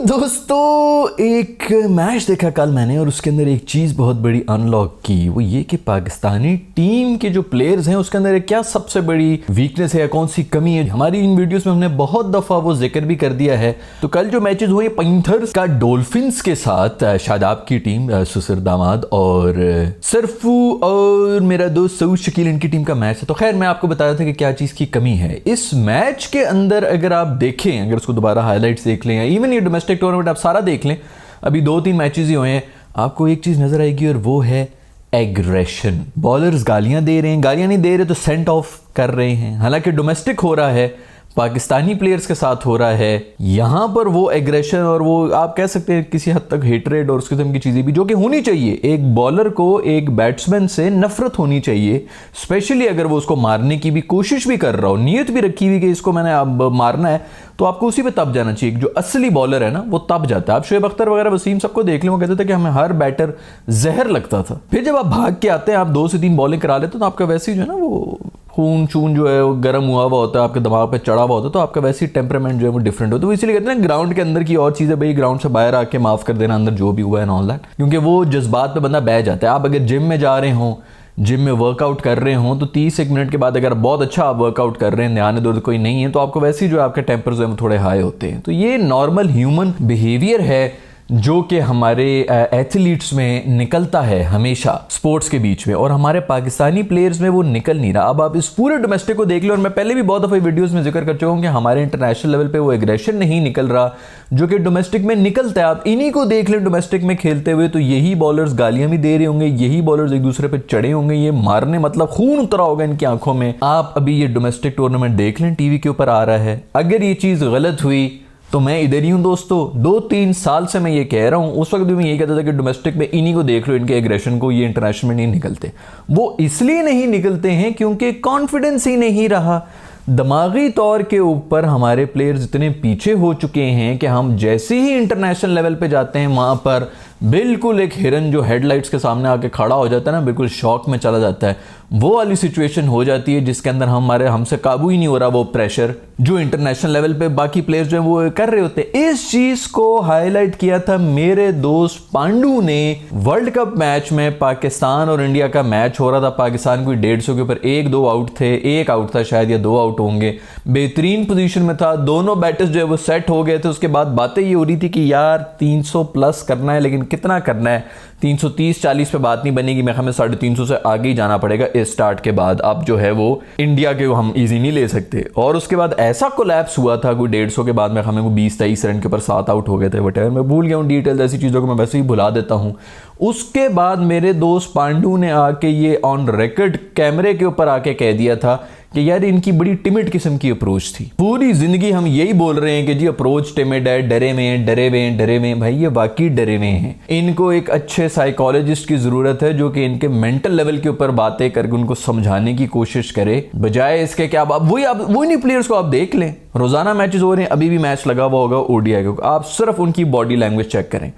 दोस्तों एक मैच देखा कल मैंने और उसके अंदर एक चीज़ बहुत बड़ी अनलॉक की, वो ये कि पाकिस्तानी टीम के जो प्लेयर्स हैं उसके अंदर क्या सबसे बड़ी वीकनेस है या कौन सी कमी है। हमारी इन वीडियोस में हमने बहुत दफ़ा वो जिक्र भी कर दिया है। तो कल जो मैचेस हुए पैंथर्स का डॉल्फिन्स के साथ, शादाब की टीम, ससुर दामाद और सरफू और मेरा दोस्त सऊद शकील, इनकी टीम का मैच है। तो खैर मैं आपको बता रहा था कि क्या चीज़ की कमी है इस मैच के अंदर। अगर आप देखें, अगर उसको दोबारा हाईलाइट्स देख लें या इवन ये डोमेस्टिक टूर्नामेंट आप सारा देख लें, अभी 2-3 मैचेस ही हुए हैं, आपको एक चीज़ नज़र आएगी और वो है एग्रेशन। बॉलर्स गालियां दे रहे हैं, गालियां नहीं दे रहे तो सेंट ऑफ कर रहे हैं। हालांकि डोमेस्टिक हो रहा है, पाकिस्तानी प्लेयर्स के साथ हो रहा है, यहां पर वो एग्रेशन और वो आप कह सकते हैं किसी हद तक हेटरेड और उस किस्म की चीज़ें भी जो कि होनी चाहिए। एक बॉलर को एक बैट्समैन से नफरत होनी चाहिए, स्पेशली अगर वो उसको मारने की भी कोशिश भी कर रहा हो, नीयत भी रखी हुई कि इसको मैंने अब मारना है, तो आपको उसी पे तब जाना चाहिए। जो असली बॉलर है ना वो तब जाता है। आप शोएब अख्तर वगैरह वसीम सबको देख लें, वो कहते थे कि हमें हर बैटर जहर लगता था। फिर जब आप भाग के आते हैं, आप 2 से 3 बॉलिंग करा लेते तो आपका वैसे ही जो है ना वो खून चून जो है वो गर्म हुआ हुआ होता है, आपके दिमाग पे चढ़ा हुआ होता है, तो आपका वैसे ही टेम्परामेंट जो है वो डिफरेंट होता है। तो इसलिए कहते हैं ग्राउंड के अंदर की और चीज़ें, भाई ग्राउंड से बाहर आके माफ़ कर देना अंदर जो भी हुआ है ऑल दैट, क्योंकि वो जज्बात पे बंदा बह जाता है। आप अगर जिम में जा रहे हों, जिम में वर्कआउट कर रहे हों, तो 30 मिनट के बाद अगर बहुत अच्छा आप वर्कआउट कर रहे हैं, ध्यान दर्द कोई नहीं है, तो आपको वैसे ही जो आपके टेम्पर जो है वो थोड़े हाई होते हैं। तो ये नॉर्मल ह्यूमन बिहेवियर है जो कि हमारे एथलीट्स में निकलता है हमेशा स्पोर्ट्स के बीच में, और हमारे पाकिस्तानी प्लेयर्स में वो निकल नहीं रहा। अब आप इस पूरे डोमेस्टिक को देख लो, और मैं पहले भी बहुत दफ़ा वीडियोस में जिक्र कर चुका हूँ कि हमारे इंटरनेशनल लेवल पे वो एग्रेशन नहीं निकल रहा जो कि डोमेस्टिक में निकलता है। आप इन्हीं को देख लें डोमेस्टिक में खेलते हुए, तो यही बॉलर्स गालियां भी दे रहे होंगे, यही बॉलर्स एक दूसरे पर चढ़े होंगे, ये मारने मतलब खून उतरा होगा इनकी आंखों में। आप अभी ये डोमेस्टिक टूर्नामेंट देख लें, टीवी के ऊपर आ रहा है। अगर ये चीज़ गलत हुई तो मैं इधर ही हूं दोस्तों। 2-3 साल से मैं ये कह रहा हूं, उस वक्त भी मैं ये कहता था कि डोमेस्टिक में इन्हीं को देख लो, इनके एग्रेशन को, ये इंटरनेशनल में नहीं निकलते। वो इसलिए नहीं निकलते हैं क्योंकि कॉन्फिडेंस ही नहीं रहा। दिमागी तौर के ऊपर हमारे प्लेयर्स इतने पीछे हो चुके हैं कि हम जैसे ही इंटरनेशनल लेवल पे जाते हैं, वहाँ पर बिल्कुल एक हिरन जो हेडलाइट्स के सामने आके खड़ा हो जाता है ना, बिल्कुल शॉक में चला जाता है, वो वाली सिचुएशन हो जाती है जिसके अंदर हमसे काबू ही नहीं हो रहा वो प्रेशर जो इंटरनेशनल लेवल पे बाकी प्लेयर्स जो है वो कर रहे होते हैं। इस चीज़ को हाईलाइट किया था मेरे दोस्त पांडू ने वर्ल्ड कप मैच में। पाकिस्तान और इंडिया का मैच हो रहा था, पाकिस्तान कोई 150 के ऊपर 1-2 आउट थे, 1 आउट था शायद या 2 आउट होंगे, बेहतरीन पोजीशन में था, दोनों बैटर्स जो है वो सेट हो गए थे। उसके बाद बातें ये हो रही थी कि यार 300 प्लस करना है, लेकिन कितना करना है, 330-40 पे बात नहीं बनेगी, मैं हमें 350 से आगे ही जाना पड़ेगा इस स्टार्ट के बाद। अब जो है वो इंडिया के हम इजी नहीं ले सकते। और उसके बाद ऐसा कोलैप्स हुआ था कोई 150 के बाद में, हमें को 20-23 रन के ऊपर 7 आउट हो गए थे, वटेवर मैं भूल गया हूँ डिटेल्स, ऐसी चीज़ों को मैं वैसे ही भुला देता हूँ। उसके बाद मेरे दोस्त पांडू ने आके ये ऑन रिकॉर्ड कैमरे के ऊपर आके कह दिया था कि यार इनकी बड़ी टिमिड किस्म की अप्रोच थी। पूरी जिंदगी हम यही बोल रहे हैं कि जी अप्रोच टिमिड है, डरे हुए हैं, डरे हुए हैं, डरे हुए हैं। भाई ये वाकई डरे हुए हैं। इनको एक अच्छे साइकोलॉजिस्ट की जरूरत है जो कि इनके मेंटल लेवल के ऊपर बातें करके उनको समझाने की कोशिश करे, बजाय इसके कि आप वही नहीं प्लेयर्स को आप देख लें, रोजाना मैचेस हो रहे हैं, अभी भी मैच लगा हुआ होगा ओडीआई का, आप सिर्फ उनकी बॉडी लैंग्वेज चेक करें।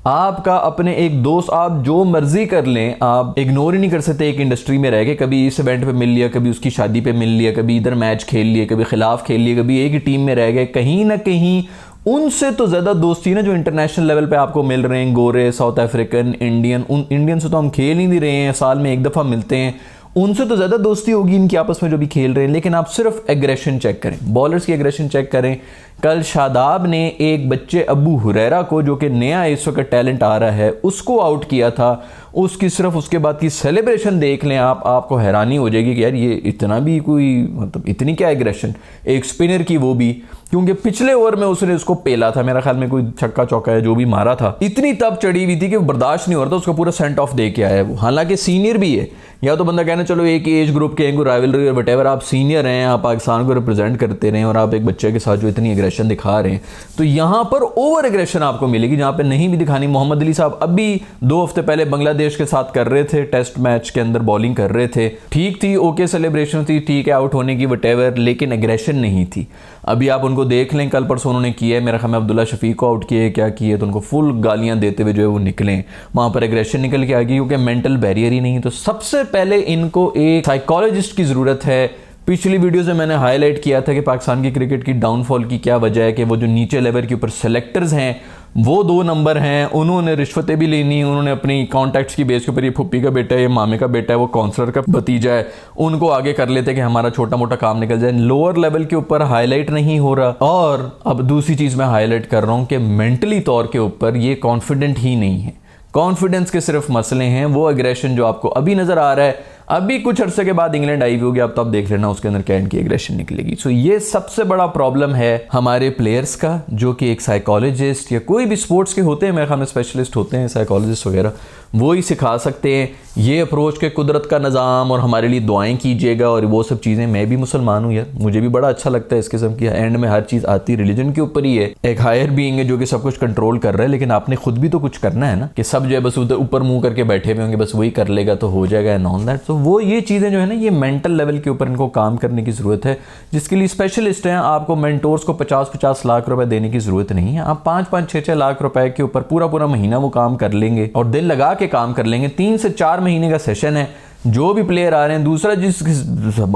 आपका अपने एक दोस्त आप जो मर्जी कर लें, आप इग्नोर ही नहीं कर सकते एक इंडस्ट्री में रह के। कभी इस इवेंट पे मिल लिया, कभी उसकी शादी पे मिल लिया, कभी इधर मैच खेल लिए, कभी खिलाफ खेल लिए, कभी एक ही टीम में रह गए। कहीं ना कहीं उनसे तो ज़्यादा दोस्ती ना जो इंटरनेशनल लेवल पे आपको मिल रहे हैं, गोरे, साउथ अफ्रीकन, इंडियन, उन इंडियन से तो हम खेल ही नहीं रहे हैं, साल में एक दफ़ा मिलते हैं, उनसे तो ज़्यादा दोस्ती होगी इनकी आपस में जो भी खेल रहे हैं। लेकिन आप सिर्फ एग्रेशन चेक करें, बॉलर्स की एग्रेशन चेक करें। कल शादाब ने एक बच्चे अबू हुरैरा को, जो कि नया इस वक्त टैलेंट आ रहा है, उसको आउट किया था। उसकी सिर्फ उसके बाद की सेलिब्रेशन देख लें आप, आपको हैरानी हो जाएगी कि यार ये इतना भी कोई, मतलब इतनी क्या एग्रेशन, एक स्पिनर की, वो भी क्योंकि पिछले ओवर में उसने उसको पेला था, मेरा ख्याल में कोई छक्का चौका है जो भी मारा था, इतनी तब चढ़ी हुई थी कि बर्दाश्त नहीं हो रहा था, उसका पूरा सेंट ऑफ दे के आया है वो। हालांकि सीनियर भी है, या तो बंदा कहना चलो एक एज ग्रुप के राइवलरी और वटेवर, आप सीनियर हैं, आप पाकिस्तान को रिप्रेजेंट करते रहे और आप एक बच्चे के साथ जो इतनी एग्रेशन दिखा रहे हैं, तो यहाँ पर ओवर एग्रेशन आपको मिलेगी जहाँ पे नहीं भी दिखानी। मोहम्मद अली साहब अभी 2 हफ्ते पहले बांग्लादेश के साथ कर रहे थे, टेस्ट मैच के अंदर बॉलिंग कर रहे थे, ठीक थी, ओके सेलिब्रेशन थी, ठीक है आउट होने की वटेवर, लेकिन एग्रेशन नहीं थी। अभी आप उनको देख लें, कल परसों उन्होंने किया है, मेरा ख्याल में अब्दुल्ला शफीक को आउट किए, क्या किए, तो उनको फुल गालियां देते हुए जो है वो निकले, वहाँ पर एग्रेशन निकल के आ गई क्योंकि मेंटल बैरियर ही नहीं। तो सबसे पहले इनको एक साइकोलॉजिस्ट की ज़रूरत है। पिछली वीडियो से मैंने हाईलाइट किया था कि पाकिस्तान की क्रिकेट की डाउनफॉल की क्या वजह है, कि वो जो नीचे लेवल के ऊपर सेलेक्टर्स हैं वो 2 नंबर हैं, उन्होंने रिश्वतें भी लेनी, उन्होंने अपनी कॉन्टैक्ट्स की बेस के ऊपर ये फुप्पी का बेटा है, ये मामे का बेटा है, वो काउंसलर का भतीजा है, उनको आगे कर लेते कि हमारा छोटा मोटा काम निकल जाए। लोअर लेवल के ऊपर हाईलाइट नहीं हो रहा। और अब दूसरी चीज़ मैं हाईलाइट कर रहा हूँ कि मेंटली तौर के ऊपर ये कॉन्फिडेंट ही नहीं है। कॉन्फिडेंस के सिर्फ मसले हैं, वो एग्रेशन जो आपको अभी नज़र आ रहा है, अभी कुछ अरसे के बाद इंग्लैंड आई हुई होगी, अब तो आप देख लेना उसके अंदर क्या इनकी एग्रेशन निकलेगी। सो ये सबसे बड़ा प्रॉब्लम है हमारे प्लेयर्स का, जो कि एक साइकोलॉजिस्ट या कोई भी स्पोर्ट्स के होते हैं, मेरे ख्याल में स्पेशलिस्ट होते हैं साइकोलॉजिस्ट वगैरह, वो ही सिखा सकते हैं ये अप्रोच के कुदरत का निज़ाम, और हमारे लिए दुआएं कीजिएगा और वो सब चीज़ें। मैं भी मुसलमान हूँ यार, मुझे भी बड़ा अच्छा लगता है इस किस्म की, एंड में हर चीज़ आती रिलीजन के ऊपर ही है। एक हायर बीइंग है जो कि सब कुछ कंट्रोल कर रहा है, लेकिन आपने खुद भी तो कुछ करना है ना, कि सब जो है बस उधर ऊपर मुंह करके बैठे हुए होंगे, बस वही कर लेगा तो हो जाएगा एंड ऑल दैट। तो वो ये चीज़ें जो है ना, ये मेंटल लेवल के ऊपर इनको काम करने की ज़रूरत है, जिसके लिए स्पेशलिस्ट हैं। आपको मेंटोर्स को 50-50 लाख रुपए देने की ज़रूरत नहीं है। आप 5-5, 6-6 लाख रुपए के ऊपर पूरा महीना वो काम कर लेंगे और दिल लगा के काम कर लेंगे। 3 से 4 महीने का सेशन है, जो भी प्लेयर आ रहे हैं। दूसरा, जिस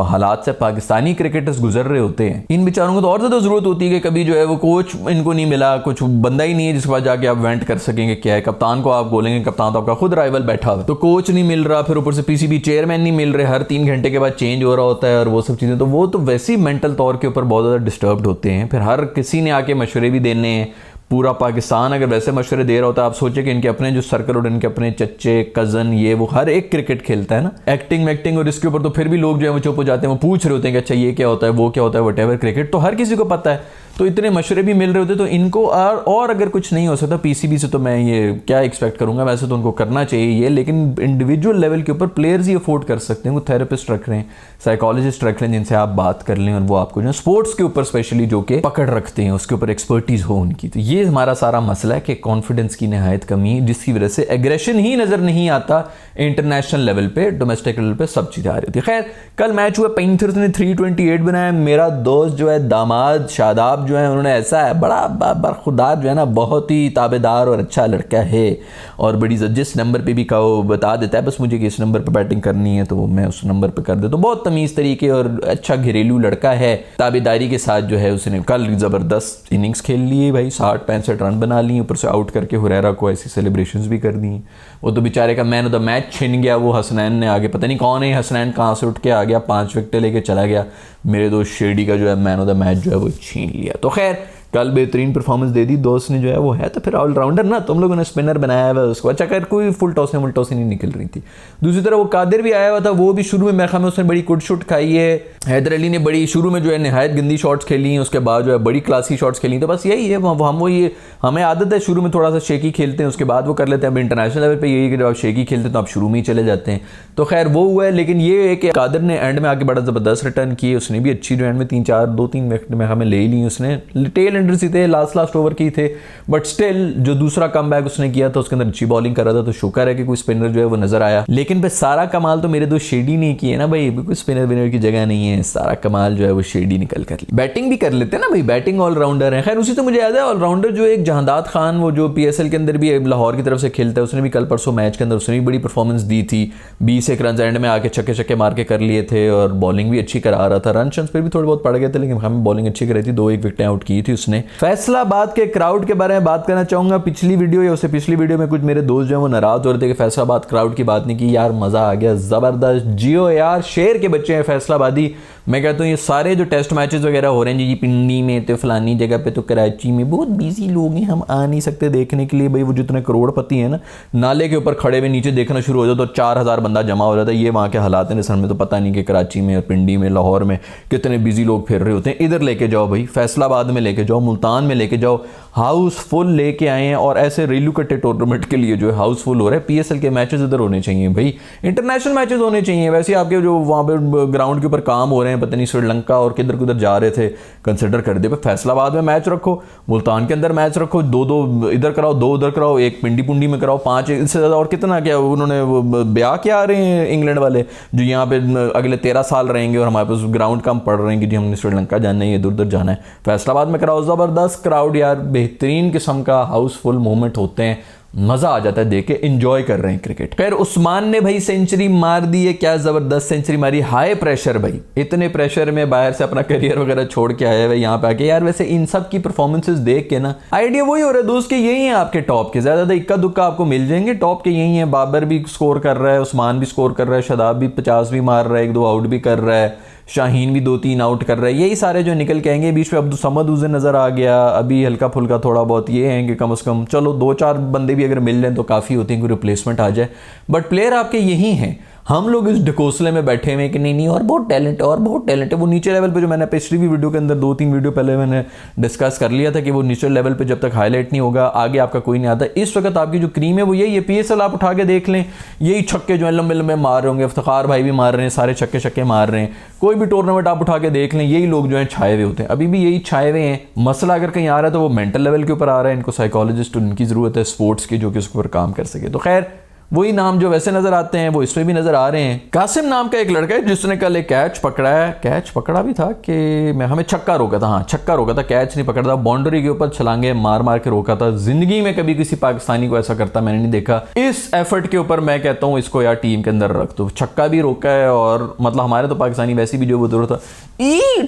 हालात से पाकिस्तानी क्रिकेटर्स गुजर रहे होते हैं, इन बेचारों को तो और ज़्यादा ज़रूरत होती है कि कभी जो है वो कोच इनको नहीं मिला, कुछ बंदा ही नहीं है जिसके पास जाके आप वेंट कर सकेंगे। क्या है, कप्तान को आप बोलेंगे, कप्तान तो आपका खुद राइवल बैठा हुआ, तो कोच नहीं मिल रहा, फिर ऊपर से पीसीबी चेयरमैन नहीं मिल रहे, हर 3 घंटे के बाद चेंज हो रहा होता है और वो सब चीज़ें, तो वो तो वैसे ही मेंटल तौर के ऊपर बहुत ज़्यादा डिस्टर्ब्ड होते हैं। फिर हर किसी ने आके मशवरे भी देने हैं। पूरा पाकिस्तान अगर वैसे मशवरे दे रहा होता है, आप सोचिए कि इनके अपने जो सर्कल और इनके अपने चच्चे कज़न, ये वो हर एक क्रिकेट खेलता है ना, एक्टिंग और इसके ऊपर तो फिर भी लोग जो है वो चुप हो जाते हैं, वो पूछ रहे होते हैं कि अच्छा ये क्या होता है, वो क्या होता है, वटेवर। क्रिकेट तो हर किसी को पता है, तो इतने मशवरे भी मिल रहे होते, तो इनको और अगर कुछ नहीं हो सकता पीसीबी से, तो मैं ये क्या एक्सपेक्ट करूंगा। वैसे तो उनको करना चाहिए ये, लेकिन इंडिविजुअल लेवल के ऊपर प्लेयर्स ही अफोर्ड कर सकते हैं। वो थेरेपिस्ट रख रहे हैं, साइकोलॉजिस्ट रख रहे हैं, जिनसे आप बात कर लें और वो आपको जो स्पोर्ट्स के ऊपर स्पेशली जो कि पकड़ रखते हैं, उसके ऊपर एक्सपर्टीज हो उनकी। तो ये हमारा सारा मसला है कि कॉन्फिडेंस की नहायत कमी है, जिसकी वजह से एग्रेशन ही नजर नहीं आता। इंटरनेशनल लेवल पे, डोमेस्टिक लेवल पे सब चीज़ें आ रही होती है। खैर, कल मैच हुआ, पैंथर्स ने 328 बनाया। मेरा दोस्त जो है, दामाद शादाब जो है, उन्होंने ऐसा है बड़ा बरखुदार जो है ना, बहुत ही ताबेदार और अच्छा लड़का है, और बड़ी जिस नंबर पे भी कहो बता देता है, बस मुझे कि इस नंबर पे बैटिंग करनी है तो मैं उस नंबर पे कर देता हूँ। बहुत तमीज़ तरीके और अच्छा घरेलू लड़का है, ताबेदारी के साथ जो है उसने कल ज़बरदस्त इनिंग्स खेल लिए भाई, 60-65 रन बना लिए, ऊपर से आउट करके हुरैरा को ऐसी सेलिब्रेशंस भी कर दी। वो तो बेचारे का मैन ऑफ द मैच छिन गया, वो हसनैन ने आगे, पता नहीं कौन है हसनैन, कहाँ से उठ के आ गया, 5 विकेटें लेके चला गया। मेरे दोस्त शेडी का जो है मैन ऑफ द मैच जो है वो छीन लिया। तो खैर, कल बेहतरीन परफॉर्मेंस दे दी दोस्त ने जो है वो है, तो फिर ऑलराउंडर ना, तुम लोगों ने स्पिनर बनाया हुआ उसको। अच्छा, कर कोई फुल टॉस नहीं निकल रही थी। दूसरी तरफ वो कादिर भी आया हुआ था, वो भी शुरू में मेरे ख्याल में उसने बड़ी कुट शुट खाई है। हैदर अली ने बड़ी शुरू में जो है नहायत गंदी शॉट्स खेली हैं, उसके बाद जो है बड़ी क्लासी शॉट्स खेली। तो बस यही है, हम वो ये हमें आदत है शुरू में थोड़ा सा शेकी खेलते हैं, उसके बाद वो कर लेते हैं। अब इंटरनेशनल लेवल पे यही कि जब आप शेकी खेलते हैं तो आप शुरू में ही चले जाते हैं। तो खैर वो हुआ है, लेकिन ये है कि कादिर ने एंड में आके बड़ा ज़बरदस्त रिटर्न किए। उसने भी अच्छी जो एंड में 2-3 विकेट में हमें ले ली। उसने टेल एंडर्स ही थे, लास्ट ओवर की थे, बट स्टिल जो दूसरा कम बैक उसने किया था उसके अंदर अच्छी बॉलिंग कर रहा था, तो शुक्र है कि कोई स्पिनर जो है वो नजर आया। लेकिन फिर सारा कमाल तो मेरे दोस्त शेडी ने किए ना भाई, कोई स्पिनर विनर की जगह नहीं है, सारा कमाल जो है वो शेडी निकल कर ली। बैटिंग भी कर लेते हैं ना भाई, बैटिंग ऑलराउंडर है। खैर, उसी तो मुझे याद है ऑलराउंडर जो एक जहांदाद खान, वो जो PSL के अंदर भी लाहौर की तरफ से खेलता है, उसने भी कल परसों मैच के अंदर उसने भी बड़ी परफॉर्मेंस दी थी। 20 रन एंड में आके छक्के मार के कर लिए थे, और बॉलिंग भी अच्छी करा रहा था। रन पर भी थोड़े बहुत पड़ गए थे, लेकिन हमें बॉलिंग अच्छी कराई थी, 2-1 विकेटें आउट की थी उसने। फैसलाबाद के क्राउड के बारे में बात करना चाहूंगा। पिछली वीडियो या उससे पिछली वीडियो में कुछ मेरे दोस्त जो है वो नाराज हो रहे थे कि फैसलाबाद क्राउड की बात नहीं की। यार मजा आ गया, जबरदस्त। जियो यार, शेर के बच्चे हैं फैसलाबादी। मैं कहता हूँ ये सारे जो टेस्ट मैचेस वगैरह हो रहे हैं जी, पिंडी में तो फलानी जगह पे तो कराची में, बहुत बिजी लोग हैं, हम आ नहीं सकते देखने के लिए। भाई वो जितने करोड़पति हैं ना, नाले के ऊपर खड़े हुए नीचे देखना शुरू हो जाए तो 4000 बंदा जमा हो जाता है। ये वहाँ के हालात हैं सर में, तो पता नहीं कि कराची में और पिंडी में लाहौर में कितने बिजी लोग फिर रहे होते हैं। इधर लेके जाओ भाई, फैसलाबाद में लेके जाओ, मुल्तान में लेके जाओ, हाउसफुल लेके आए हैं। और ऐसे रेलू कट्टे टूर्नामेंट के लिए जो है हाउसफुल हो रहा है। PSL के मैचेस इधर होने चाहिए भाई, इंटरनेशनल मैचेस होने चाहिए। वैसे आपके जो वहाँ पे ग्राउंड के ऊपर काम हो रहे हैं, पता नहीं श्रीलंका और किधर किधर जा रहे थे, कंसिडर कर दे। फैसलाबाद में मैच रखो, मुल्तान के अंदर मैच रखो, 2-2 इधर कराओ, 2 उधर कराओ, 1 पिंडी पुंडी में कराओ, 5 इससे ज़्यादा और कितना क्या उन्होंने ब्याह क्या आ रहे हैं इंग्लैंड वाले, जो यहाँ पे अगले 13 साल रहेंगे और हमारे पास ग्राउंड कम पड़ रहे हैं कि जी हमने श्रीलंका जाना है, इधर उधर जाना है। फैसलाबाद में कराओ, ज़बरदस्त क्राउड यार, बेहतरीन किस्म का हाउसफुल मोमेंट होते हैं, मजा आ जाता है देख के, एंजॉय कर रहे हैं क्रिकेट। खैर उस्मान ने भाई सेंचुरी मार दी है, क्या जबरदस्त सेंचुरी मारी। हाई प्रेशर भाई, इतने प्रेशर में बाहर से अपना करियर वगैरह छोड़ के आया है यहाँ पे आके। यार वैसे इन सब की परफॉर्मेंसेस देख के ना आइडिया वही हो रहा है दोस्त कि यही है आपके टॉप के, ज्यादा इक्का दुक्का आपको मिल जाएंगे, टॉप के यही है। बाबर भी स्कोर कर रहा है, उस्मान भी स्कोर कर रहा है, शादाब भी 50 भी मार रहा है, 1-2 आउट भी कर रहा है, शाहीन भी 2-3 आउट कर रहा है, यही सारे जो निकल के आएंगे। बीच में अब्दुल समद उसे नजर आ गया, अभी हल्का फुल्का थोड़ा बहुत ये है कि कम से कम चलो 2-4 बंदे भी अगर मिल जाए तो काफ़ी होते हैं कि रिप्लेसमेंट आ जाए। बट प्लेयर आपके यही हैं। हम लोग इस ढकोसले में बैठे हुए कि नहीं और बहुत टैलेंट है, और बहुत टैलेंट है। वो नीचे लेवल पे जो मैंने पिछली भी वीडियो के अंदर 2-3 वीडियो पहले मैंने डिस्कस कर लिया था कि वो नीचे लेवल पे जब तक हाईलाइट नहीं होगा आगे आपका कोई नहीं आता। इस वक्त आपकी जो क्रीम है वो यही है। PSL आप उठा के देख लें, यही छक्के जो है लंबे लंबे मार रहे होंगे, इफ्तिखार भाई भी मार रहे हैं, सारे छक्के मार रहे हैं। कोई भी टूर्नामेंट आप उठा के देख लें, यही लोग जो है छाए हुए होते हैं, अभी भी यही छाए हुए हैं। मसला अगर कहीं आ रहा है तो वो मेंटल लेवल के ऊपर आ रहा है। इनको साइकोलॉजिस्ट उनकी ज़रूरत है स्पोर्ट्स की जो कि उसके ऊपर काम कर सके। तो खैर वही नाम जो वैसे नजर आते हैं वो इसमें भी नजर आ रहे हैं। कासिम नाम का एक लड़का है जिसने कल एक कैच पकड़ा है, कैच पकड़ा भी था कि मैं हमें छक्का रोका था, हाँ छक्का रोका था, कैच नहीं पकड़ा था, बाउंड्री के ऊपर छलांगे मार मार के रोका था। जिंदगी में कभी किसी पाकिस्तानी को ऐसा करता मैंने नहीं देखा। इस एफर्ट के ऊपर मैं कहता हूँ इसको यार टीम के अंदर रख दो। छक्का भी रोका है और मतलब हमारे तो पाकिस्तानी वैसे भी जो वो दूर था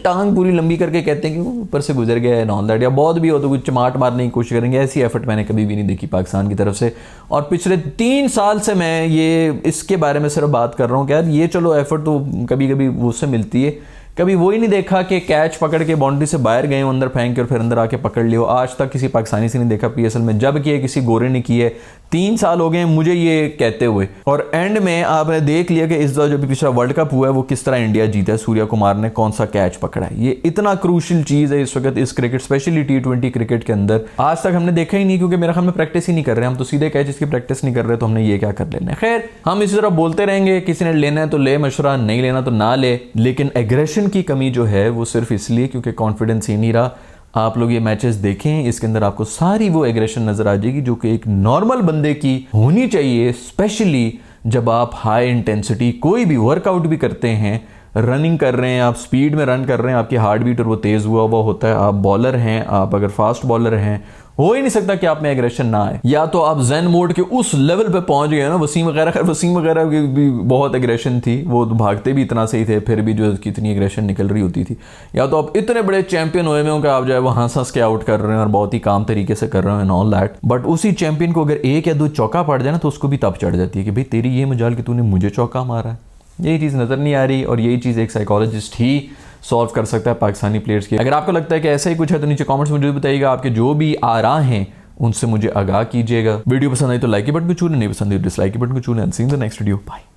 टांग पूरी लंबी करके कहते हैं कि ऊपर से गुजर गया है नॉन दैट, या बहुत भी हो तो कुछ चमाट मारने की कोशिश करेंगे। ऐसी एफर्ट मैंने कभी भी नहीं देखी पाकिस्तान की तरफ से। और पिछले 3 साल से मैं ये इसके बारे में सिर्फ बात कर रहा हूँ कि यार ये चलो एफर्ट तो कभी कभी उससे मिलती है, कभी वो ही नहीं देखा कि कैच पकड़ के बाउंड्री से बाहर गए हो, अंदर फेंक के और फिर अंदर आके पकड़ लियो। आज तक किसी पाकिस्तानी से नहीं देखा PSL में, जब किए किसी गोरे ने किए। 3 साल हो गए मुझे ये कहते हुए, और एंड में आपने देख लिया कि इस बार जो भी पिछला वर्ल्ड कप हुआ है वो किस तरह इंडिया जीता है। सूर्या कुमार ने कौन सा कैच पकड़ा है। ये इतना क्रूशियल चीज़ है इस वक्त इस क्रिकेट, स्पेशली T20 क्रिकेट के अंदर। आज तक हमने देखा ही नहीं, क्योंकि मेरा ख्याल में प्रैक्टिस ही नहीं कर रहे हम तो सीधे कैच इसकी प्रैक्टिस नहीं कर रहे, तो हमने ये क्या कर लेना है। खैर हम इसी तरह बोलते रहेंगे, किसी ने लेना है तो ले मशवरा, नहीं लेना तो ना ले। लेकिन एग्रेशन की कमी जो है वो सिर्फ इसलिए क्योंकि कॉन्फिडेंस ही नहीं रहा। आप लोग ये मैचेस देखें, इसके अंदर आपको सारी वो एग्रेशन नजर आ जाएगी जो कि एक नॉर्मल बंदे की होनी चाहिए। स्पेशली जब आप हाई इंटेंसिटी कोई भी वर्कआउट भी करते हैं, रनिंग कर रहे हैं, आप स्पीड में रन कर रहे हैं, आपकी हार्ट बीट और वो तेज हुआ होता है, आप बॉलर हैं, आप अगर फास्ट बॉलर हैं, हो ही नहीं सकता कि आप में एग्रेशन ना आए। या तो आप ज़ेन मोड के उस लेवल पे पहुंच गए ना, वसीम वगैरह की भी बहुत एग्रेशन थी, वो तो भागते भी इतना सही थे फिर भी जो कितनी एग्रेशन निकल रही होती थी। या तो आप इतने बड़े चैंपियन हुए में हो कि आप जो है वो हंस के आउट कर रहे हैं और बहुत ही काम तरीके से कर रहे हैं एंड ऑल दैट। बट उसी चैंपियन को अगर 1 या 2 चौका पड़ जाए ना तो उसको भी तब चढ़ जाती है कि भाई तेरी ये मजाल कि तूने मुझे चौका मारा है। यही चीज़ नज़र नहीं आ रही, और यही चीज़ एक साइकोलॉजिस्ट ही सॉल्व कर सकता है पाकिस्तानी प्लेयर्स की। अगर आपको लगता है कि ऐसा ही कुछ है तो नीचे कमेंट्स में मुझे बताइएगा। आपके जो भी आरा हैं उनसे मुझे आगाह कीजिएगा। वीडियो पसंद आई तो लाइक के बटन को छूलें, नहीं पसंद आई तो डिसलाइक के बटन को छूलें। See you in the next video, bye.